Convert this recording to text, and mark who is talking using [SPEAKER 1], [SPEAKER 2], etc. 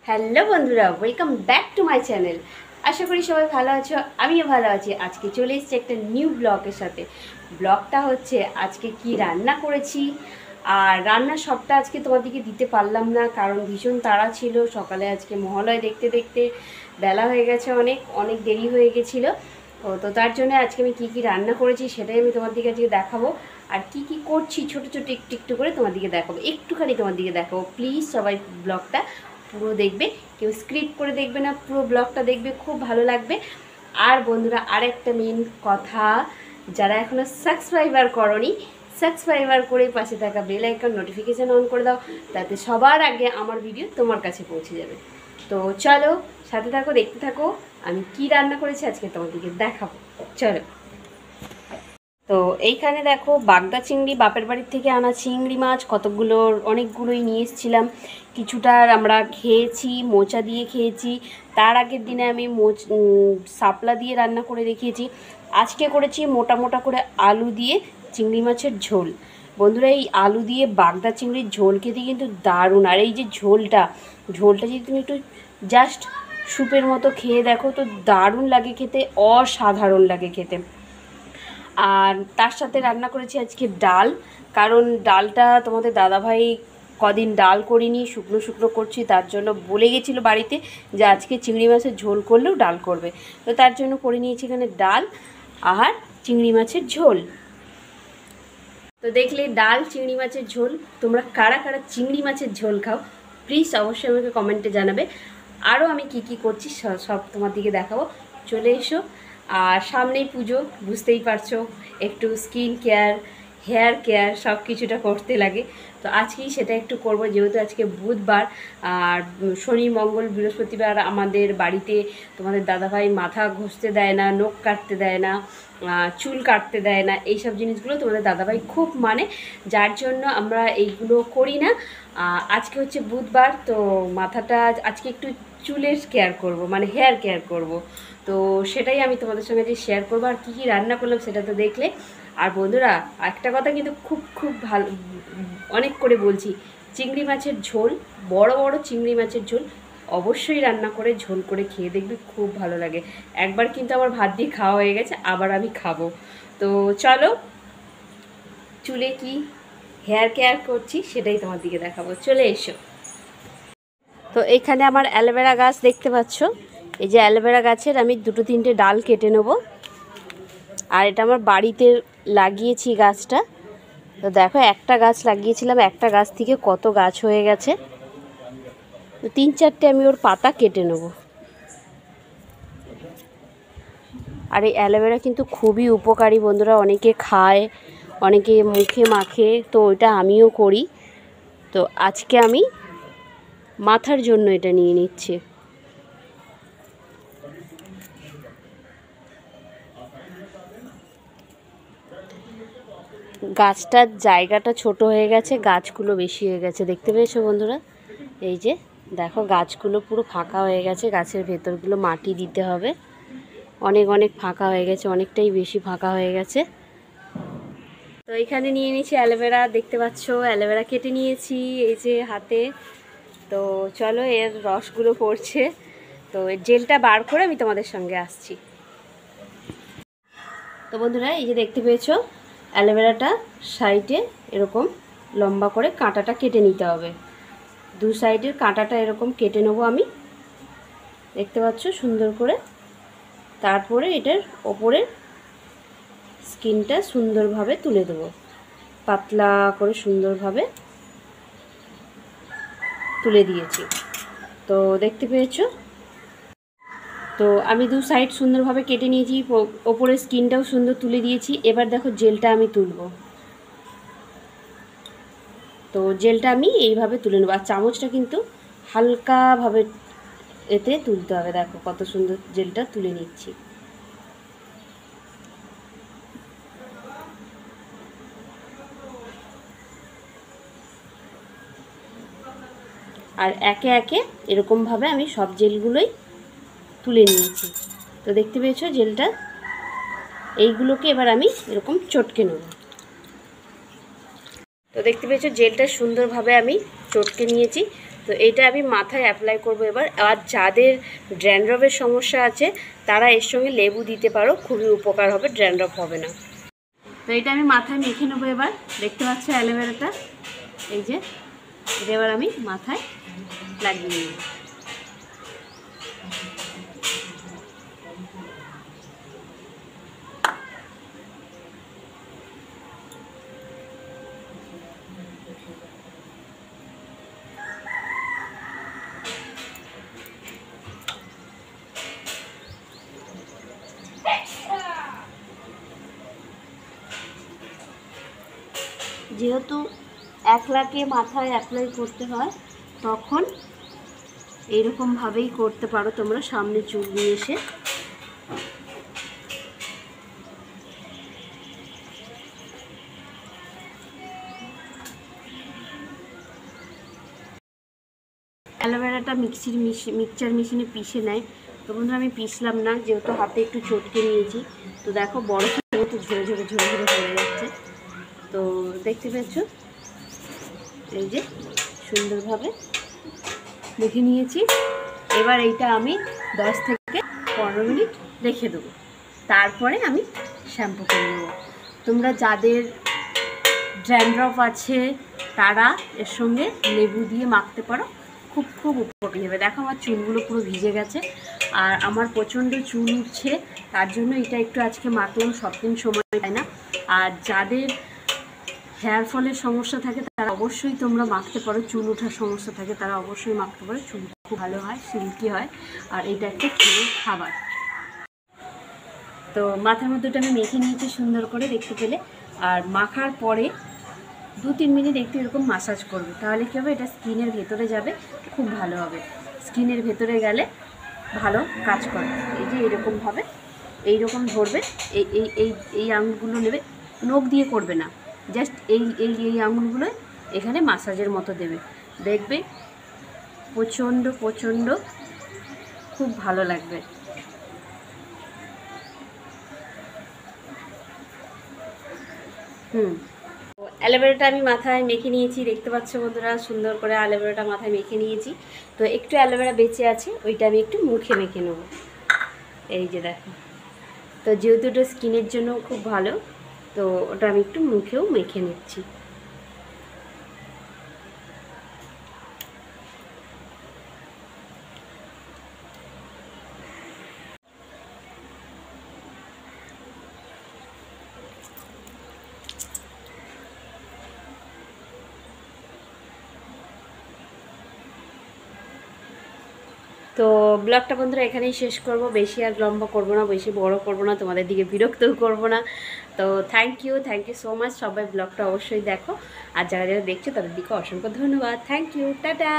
[SPEAKER 1] Hello বন্ধুরা, welcome back to my channel. আশা করি সবাই ভালো আছো, আমিও ভালো আছি। আজকে চলে এসেছি একটা নিউ ব্লগের সাথে। ব্লগটা হচ্ছে আজকে কি রান্না করেছি, আর রান্না সবটা আজকে তোমাদেরকে দিতে পারলাম না, কারণ ভীষণ তাড়া ছিল। সকালে আজকে মহালয় দেখতে দেখতে বেলা হয়ে গেছে, অনেক অনেক দেরি হয়ে গেছিলো। তো তার জন্য আজকে আমি কী কী রান্না করেছি সেটাই আমি তোমাদেরকে আজকে দেখাবো। আর কি কি করছি ছোট ছোট একটু একটু করে তোমাদেরকে দেখাবো, একটুখানি তোমাদেরকে দেখাবো। প্লিজ সবাই ব্লগটা পুরো দেখবে, কেউ স্ক্রিপ্ট করে দেখবে না, পুরো ব্লগটা দেখবে, খুব ভালো লাগবে। আর বন্ধুরা, আরেকটা মেন কথা, যারা এখনও সাবস্ক্রাইবার করনি, সাবস্ক্রাইবার করে পাশে থাকা বেল আইকন নোটিফিকেশান অন করে দাও, তাতে সবার আগে আমার ভিডিও তোমার কাছে পৌঁছে যাবে। তো চলো সাথে থাকো, দেখতে থাকো আমি কি রান্না করেছি আজকে তোমাদেরকে দেখাবো। চলো। তো এইখানে দেখো, বাগদা চিংড়ি, বাপের বাড়ির থেকে আনা চিংড়ি মাছ কতগুলো, অনেকগুলোই নিয়ে এসেছিলাম। কিছুটা আমরা খেয়েছি, মোচা দিয়ে খেয়েছি। তার আগের দিনে আমি শাপলা দিয়ে রান্না করে দেখিয়েছি। আজকে করেছি মোটা মোটা করে আলু দিয়ে চিংড়ি মাছের ঝোল। বন্ধুরা, এই আলু দিয়ে বাগদা চিংড়ির ঝোল খেতে কিন্তু দারুণ। আর এই যে ঝোলটা যদি তুমি একটু জাস্ট স্যুপের মতো খেয়ে দেখো, তো দারুণ লাগে খেতে, অসাধারণ লাগে খেতে। আর তার সাথে রান্না করেছি আজকে ডাল, কারণ ডালটা তোমাদের দাদাভাই কদিন ডাল করিনি, শুকনো শুকনো করছি, তার জন্য বলে গেছিলো বাড়িতে যে আজকে চিংড়ি মাছের ঝোল করলেও ডাল করবে। তো তার জন্য করে নিয়েছি এখানে ডাল আর চিংড়ি মাছের ঝোল। তো দেখলে ডাল, চিংড়ি মাছের ঝোল। তোমরা কারা কারা চিংড়ি মাছের ঝোল খাও প্লিজ অবশ্যই আমাকে কমেন্টে জানাবে। আরও আমি কি কি করছি সব তোমার দিকে দেখাবো, চলে এসো। আর সামনেই পুজো, বুঝতেই পারছো, একটু স্কিন কেয়ার, হেয়ার কেয়ার সব কিছুটা করতে লাগে। তো আজকেই সেটা একটু করব, যেহেতু আজকে বুধবার আর শনি মঙ্গল বৃহস্পতিবার আমাদের বাড়িতে তোমাদের দাদাভাই মাথা ঘষতে দেয় না, নখ কাটতে দেয় না, চুল কাটতে দেয় না, এইসব জিনিসগুলো তোমাদের দাদাভাই খুব মানে, যার জন্য আমরা এইগুলো করি না। আজকে হচ্ছে বুধবার, তো মাথাটা আজকে একটু চুলের কেয়ার করব, মানে হেয়ার কেয়ার করব। তো সেটাই আমি তোমাদের সঙ্গে যে শেয়ার করবো। আর কী কী রান্না করলাম সেটা তো দেখলে। আর বন্ধুরা, একটা কথা কিন্তু খুব খুব ভালো, অনেক করে বলছি, চিংড়ি মাছের ঝোল, বড় বড় চিংড়ি মাছের ঝোল অবশ্যই রান্না করে ঝোল করে খেয়ে দেখবি, খুব ভালো লাগে। একবার কিন্তু আমার ভাত দিয়ে খাওয়া হয়ে গেছে, আবার আমি খাবো। তো চলো, চুলে কি হেয়ার কেয়ার করছি সেটাই তোমার দিকে দেখাবো, চলে এসো। তো এইখানে আমার অ্যালোভেরা গাছ দেখতে পাচ্ছ, এই যে অ্যালোভেরা গাছের আমি 2-3টে ডাল কেটে নেব। আর এটা আমার বাড়িতে লাগিয়েছি গাছটা। তো দেখো, একটা গাছ লাগিয়েছিলাম, একটা গাছ থেকে কত গাছ হয়ে গেছে। তো 3-4টে আমি ওর পাতা কেটে নেব। আর এই অ্যালোভেরা কিন্তু খুবই উপকারী বন্ধুরা, অনেকে খায়, অনেকে মুখে মাখে, তো ওইটা আমিও করি। তো আজকে আমি মাথার জন্য এটা নিয়ে নিচ্ছি। গাছটার জায়গাটা ছোট হয়ে গেছে, গাছগুলো বেশি হয়ে গেছে, দেখতে পেয়েছো বন্ধুরা? এই যে দেখো, গাছগুলো পুরো ফাঁকা হয়ে গেছে, গাছের ভেতরগুলো মাটি দিতে হবে। অনেক অনেক ফাঁকা হয়ে গেছে, অনেকটাই বেশি ফাঁকা হয়ে গেছে। তো এখানে নিয়ে নিয়েছি অ্যালোভেরা, দেখতে পাচ্ছ অ্যালোভেরা কেটে নিয়েছি এই যে হাতে। তো চলো, এর রসগুলো পড়ছে, তো এর জেলটা বার করে আমি তোমাদের সঙ্গে আসছি। তো বন্ধুরা, এই যে দেখতে পেয়েছো অ্যালোভেরাটা সাইডে এরকম লম্বা করে কাঁটাটা কেটে নিতে হবে। দু সাইডের কাঁটাটা এরকম কেটে নেবো আমি, দেখতে পাচ্ছ সুন্দর করে। তারপরে এটার ওপরের স্কিনটা সুন্দরভাবে তুলে দেবো, পাতলা করে সুন্দরভাবে তুলে দিয়েছি। তো দেখতে পেয়েছো, তো আমি দু সাইড সুন্দরভাবে কেটে নিয়েছি, ওপরের স্কিনটাও সুন্দর তুলে দিয়েছি। এবার দেখো জেলটা আমি তুলবো। তো জেলটা আমি এইভাবে তুলে নেবো, আর চামচটা কিন্তু হালকাভাবে এতে তুলতে হবে। দেখো কত সুন্দর জেলটা তুলে নিচ্ছি। আর একে একে এরকমভাবে আমি সব জেলগুলোই তুলে নিয়েছি। তো দেখতে পেয়েছো জেলটা, এইগুলোকে এবার আমি এরকম চটকে নেব। তো দেখতে পেয়েছো জেলটা সুন্দরভাবে আমি চটকে নিয়েছি। তো এটা আমি মাথায় অ্যাপ্লাই করব এবার। আর যাদের ড্যান্ড্রফের সমস্যা আছে তারা এর সঙ্গে লেবু দিতে পারো, খুবই উপকার হবে, ড্যান্ড্রফ হবে না। তো এটা আমি মাথায় মেখে নেবো এবার। দেখতে পাচ্ছ অ্যালোভেরাটা, এই যে এটা এবার আমি মাথায় লাগিয়ে নেব। যেহেতু একলাকে মাথায় অ্যাপ্লাই করতে হয় তখন এইরকমভাবেই করতে পারো তোমরা, সামনে চুল নিয়ে এসে। অ্যালোভেরাটা মিক্সচার মেশিনে পিষে নেয়, তো বন্ধুরা আমি পিষলাম না যেহেতু হাতে একটু চটকে নিয়েছি। তো দেখো বড় তো ঝরে ঝরে ঝরে ঝরে পড়ে যাচ্ছে। তো দেখতে পাচ্ছ এই যে সুন্দরভাবে মেখে নিয়েছি। এবার এইটা আমি 10 থেকে 15 মিনিট রেখে দেবো, তারপরে আমি শ্যাম্পু করে নেবো। তোমরা যাদের ড্যান্ড্রফ আছে তারা এর সঙ্গে লেবু দিয়ে মাখতে পারো, খুব খুব উপকারী হবে। দেখো আমার চুলগুলো পুরো ভিজে গেছে আর আমার প্রচণ্ড চুল উঠছে, তার জন্য এটা একটু আজকে মাখলাম, সব দিন সময় পায় না। আর যাদের হেয়ার ফলের সমস্যা থাকে তারা অবশ্যই তোমরা মাখতে পারো, চুল ওঠার সমস্যা থাকে তারা অবশ্যই মাখতে পারো, চুল খুব ভালো হয়, সিল্কি হয়। আর এটা একটা খেয়ে খাবার। তো মাথার মধ্যে ওটা আমি মেখে নিয়েছি সুন্দর করে, দেখতে পেলে। আর মাখার পরে 2-3 মিনিট একটু এরকম মাসাজ করবে, তাহলে কী হবে, এটা স্কিনের ভেতরে যাবে, খুব ভালো হবে। স্কিনের ভেতরে গেলে ভালো কাজ করে। এই যে এরকমভাবে এইরকম ধরবে, এই এই এই এই আঙুলগুলো নেবে, নখ দিয়ে করবে না, জাস্ট এই এই এই আঙুলগুলো এখানে মাসাজের মতো দেবে, দেখবে প্রচণ্ড প্রচণ্ড খুব ভালো লাগবে। অ্যালোভেরাটা আমি মাথায় মেখে নিয়েছি, দেখতে পাচ্ছ বন্ধুরা, সুন্দর করে অ্যালোভেরাটা মাথায় মেখে নিয়েছি। তো একটু অ্যালোভেরা বেঁচে আছে, ওইটা আমি একটু মুখে মেখে নেব। এই যে দেখো, তো যেহেতু ওটা স্কিনের জন্য খুব ভালো, তো ওটা আমি একটু মুখেও মেখে নিচ্ছি। তো ব্লগটা বন্ধুরা এখানেই শেষ করব, বেশি আর লম্বা করব না, বেশি বড় করব না, তোমাদের দিকে বিরক্তও করব না। তো থ্যাংক ইউ সো মাচ, সবাই ব্লগটা অবশ্যই দেখো। আর যারা যারা দেখছো তাদের দিকে অসংখ্য ধন্যবাদ। Thank you, tata.